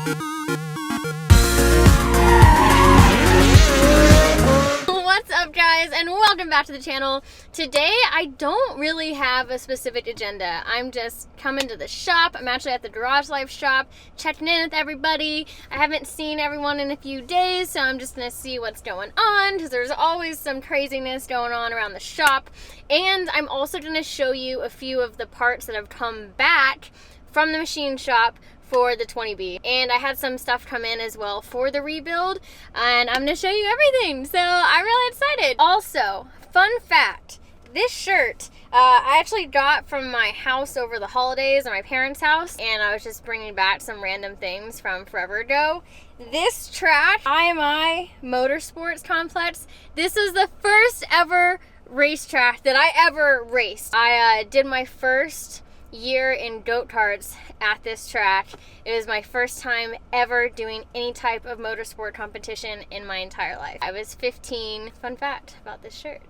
What's up, guys, and welcome back to the channel. Today I don't really have a specific agenda. I'm just coming to the shop. I'm actually at the Garage Life shop, checking in with everybody. I haven't seen everyone in a few days, so I'm just gonna see what's going on, because there's always some craziness going on around the shop. And I'm also gonna show you a few of the parts that have come back from the machine shop for the 20B, and I had some stuff come in as well for the rebuild, and I'm gonna show you everything, so I'm really excited. Also, fun fact, this shirt I actually got from my house over the holidays at my parents' house, and I was just bringing back some random things from forever ago. This track, IMI Motorsports Complex, this is the first ever racetrack that I ever raced. I did my first year in goat karts at this track. It was my first time ever doing any type of motorsport competition in my entire life. I was 15. Fun fact about this shirt.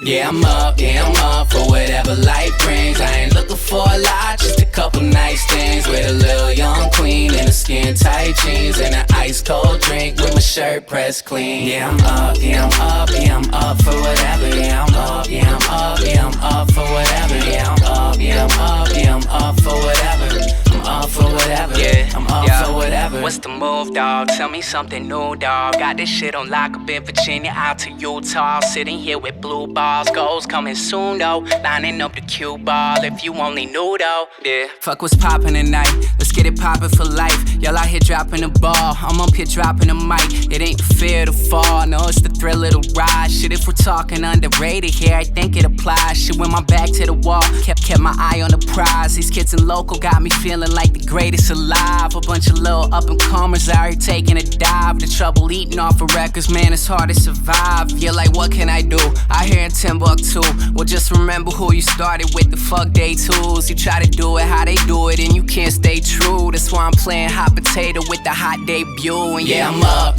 Yeah, I'm up for whatever life brings. I ain't looking for a lot, just a couple nice things. With a little young queen in a skin tight jeans and an ice cold drink with my shirt pressed clean. Yeah, I'm up, yeah, I'm up, yeah, I'm up for whatever. Yeah, I'm up, yeah, I'm up, yeah, I'm up for whatever. Yeah, I'm up, yeah, I'm up, yeah, I'm up for whatever. I'm up for whatever, yeah, I'm up for whatever. What's the move, dog? Tell me something new, dog. Got this shit on lock up in Virginia, out to Utah. Sitting here with blue balls, goals coming soon, though. Lining up the cue ball, if you only knew, though. Yeah. Fuck what's poppin' tonight, let's get it poppin' for life. Y'all out here dropping the ball, I'm up here dropping the mic. It ain't the fear to fall, no, it's the thrill of the ride. Shit, if we're talking underrated here, I think it applies. Shit, with my back to the wall, kept my eye on the prize. These kids in local got me feeling like the greatest alive. A bunch of little up-and-comers out here taking a dive. The trouble eating off of records, man, it's hard to survive. Yeah, like what can I do? I hear in Timbuktu. Well, just remember who you started with, the fuck day twos. You try to do it how they do it and you can't stay true. That's why I'm playing hot potato with the hot debut. And yeah, I'm up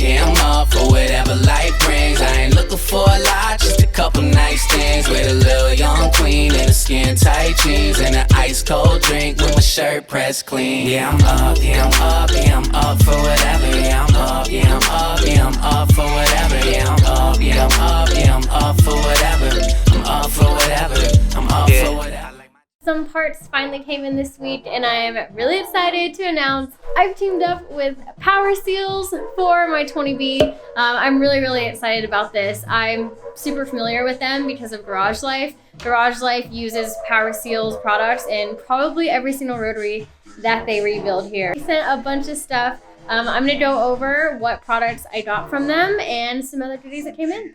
for whatever life brings. I ain't looking for a lot, just a couple nice things. With a little young queen in a skin tight jeans and an ice cold drink with my shirt pressed clean. Yeah, I'm up, yeah, I'm up, yeah, I'm up for whatever. Yeah, I'm up, yeah, I'm up, yeah, I'm up for whatever. Yeah, I'm up, yeah, I'm up, yeah, I'm up for whatever. I'm up for whatever, I'm up for whatever. Some parts finally came in this week, and I'm really excited to announce I've teamed up with Power Seals for my 20B. I'm really excited about this. I'm super familiar with them because of Garage Life. Garage Life uses Power Seals products in probably every single rotary that they rebuild here. They sent a bunch of stuff. I'm gonna go over what products I got from them and some other goodies that came in.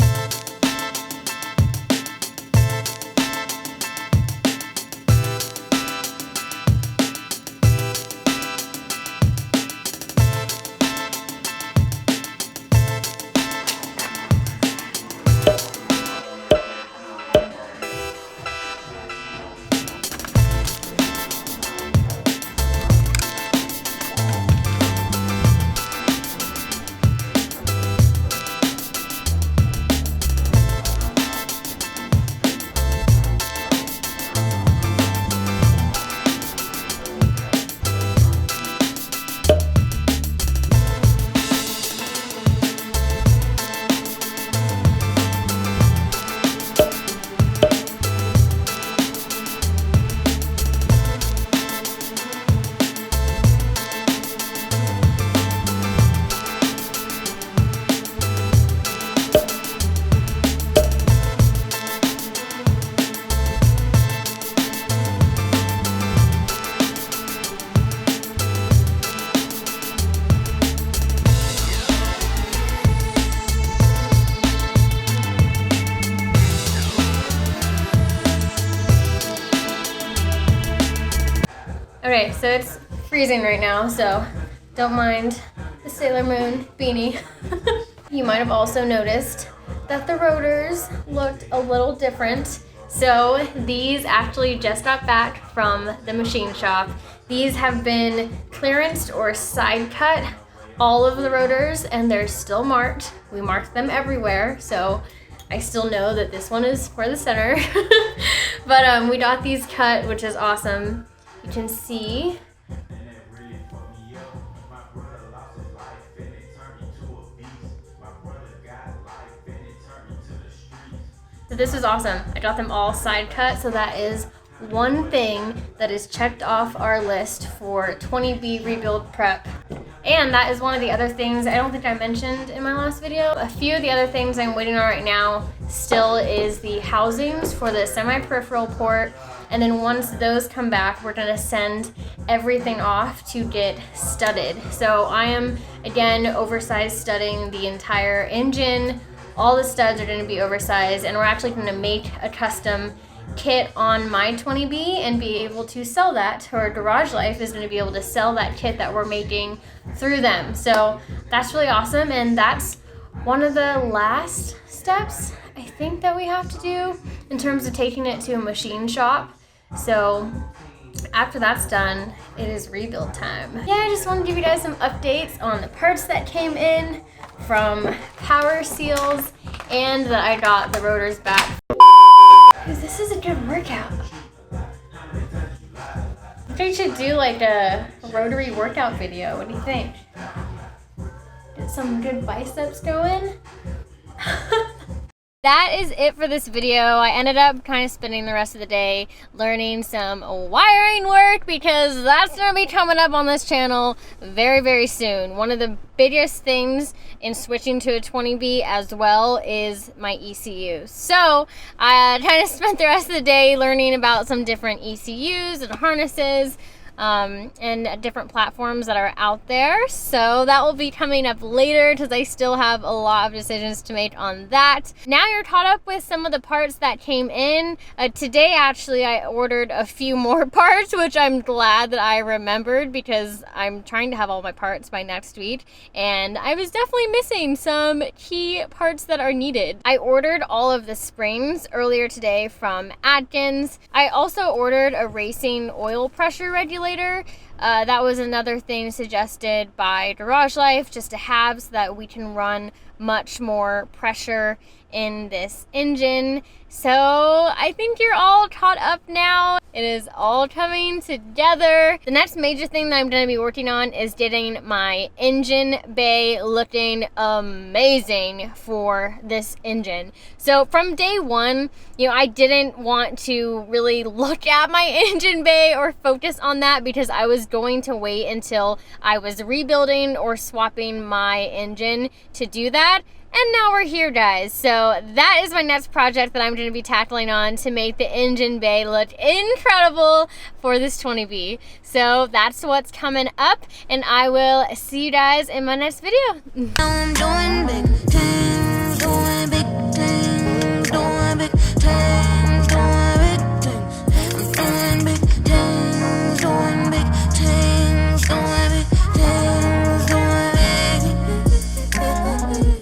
Okay, so it's freezing right now, so don't mind the Sailor Moon beanie. You might have also noticed that the rotors looked a little different. So these actually just got back from the machine shop. These have been clearanced or side cut all of the rotors, and they're still marked. We marked them everywhere, so I still know that this one is for the center. But we got these cut, which is awesome. You can see. So this is awesome. I got them all side cut, so that is one thing that is checked off our list for 20B rebuild prep. And that is one of the other things I don't think I mentioned in my last video. A few of the other things I'm waiting on right now still is the housings for the semi-peripheral port. And then once those come back, we're gonna send everything off to get studded. So I am, again, oversized studding the entire engine. All the studs are gonna be oversized, and we're actually gonna make a custom kit on my 20B and be able to sell that, or Garage Life is going to be able to sell that kit that we're making through them. So that's really awesome, and that's one of the last steps I think that we have to do in terms of taking it to a machine shop. So after that's done, it is rebuild time. Yeah, I just want to give you guys some updates on the parts that came in from Power Seals, and that I got the rotors back. This is a good workout. I think I should do like a rotary workout video. What do you think? Get some good biceps going. That is it for this video. I ended up kind of spending the rest of the day learning some wiring work, because that's going to be coming up on this channel very, very soon. One of the biggest things in switching to a 20B as well is my ECU. So I kind of spent the rest of the day learning about some different ECUs and harnesses, and different platforms that are out there. So that will be coming up later, because I still have a lot of decisions to make on that. Now you're caught up with some of the parts that came in. Today actually I ordered a few more parts, which I'm glad that I remembered, because I'm trying to have all my parts by next week, and I was definitely missing some key parts that are needed. I ordered all of the springs earlier today from Atkins. I also ordered a racing oil pressure regulator. That was another thing suggested by Garage Life, just to have, so that we can run much more pressure in this engine. So I think you're all caught up now. It is all coming together. The next major thing that I'm going to be working on is getting my engine bay looking amazing for this engine. So from day one, I didn't want to really look at my engine bay or focus on that, because I was going to wait until I was rebuilding or swapping my engine to do that. And now we're here, guys. So that is my next project that I'm going to be tackling on, to make the engine bay look incredible for this 20B. So that's what's coming up, and I will see you guys in my next video.